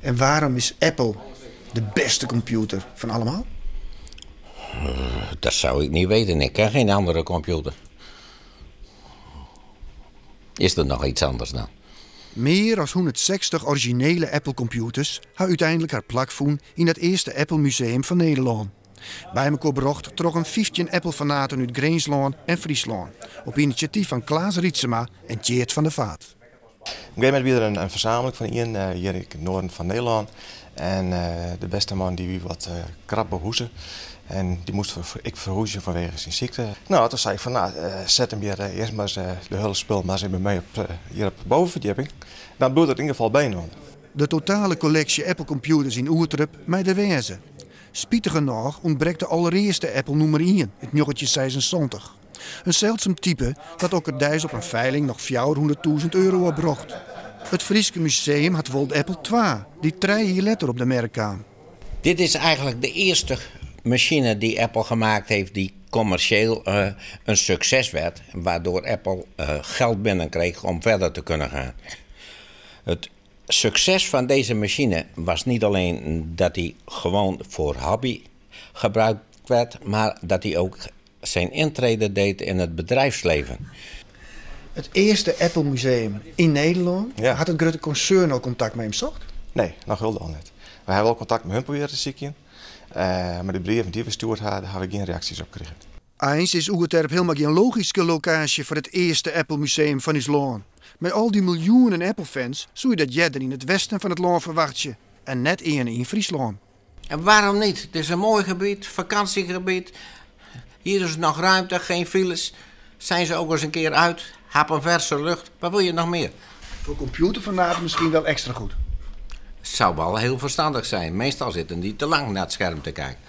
En waarom is Apple de beste computer van allemaal? Dat zou ik niet weten. Ik ken geen andere computer. Is er nog iets anders dan? Meer dan 160 originele Apple-computers hebben uiteindelijk haar plak voen in het eerste Apple-museum van Nederland. Bij elkaar bracht trokken 15 Apple-fanaten uit Greenslaan en Friesland op initiatief van Klaas Rietsema en Tjeerd van der Vaart. Op een gegeven moment weer een verzameling van hier in het noorden van Nederland. En de beste man die wie wat krap behoezen. En die moest ik verhoezen vanwege zijn ziekte. Nou, toen zei ik van, zet hem hier eerst maar eens de hele spul maar eens bij mij hier op de bovenverdieping. Dan bloedt het in ieder geval bijna. De totale collectie Apple-computers in Oertrup met de wezen. Spietig genoeg ontbreekt de allereerste Apple nummer 1, het 1976. Een zeldzaam type dat ook het dijs op een veiling nog 400.000 euro opbracht. Het Frieske museum had wel de Apple II, die 3 jaar later op de merk kwam. Dit is eigenlijk de eerste machine die Apple gemaakt heeft die commercieel een succes werd. Waardoor Apple geld binnenkreeg om verder te kunnen gaan. Het succes van deze machine was niet alleen dat hij gewoon voor hobby gebruikt werd, maar dat hij ook zijn intrede deed in het bedrijfsleven. Het eerste Apple museum in Nederland, had het grote concern al contact met hem zocht? Nee, nog heel al niet. We hebben wel contact met hun proberen te zieken. Maar de brieven die we gestuurd hadden, hebben we geen reacties op gekregen. Eens is Oerterp helemaal geen logische locatie voor het eerste Apple museum van ons land. Met al die miljoenen Apple-fans zou je dat jeder in het westen van het land verwacht en net in Friesland. En waarom niet? Het is een mooi gebied, vakantiegebied. Hier is nog ruimte, geen files. Zijn ze ook eens een keer uit, happen verse lucht. Wat wil je nog meer? Voor computerfanaten misschien wel extra goed. Het zou wel heel verstandig zijn. Meestal zitten die te lang naar het scherm te kijken.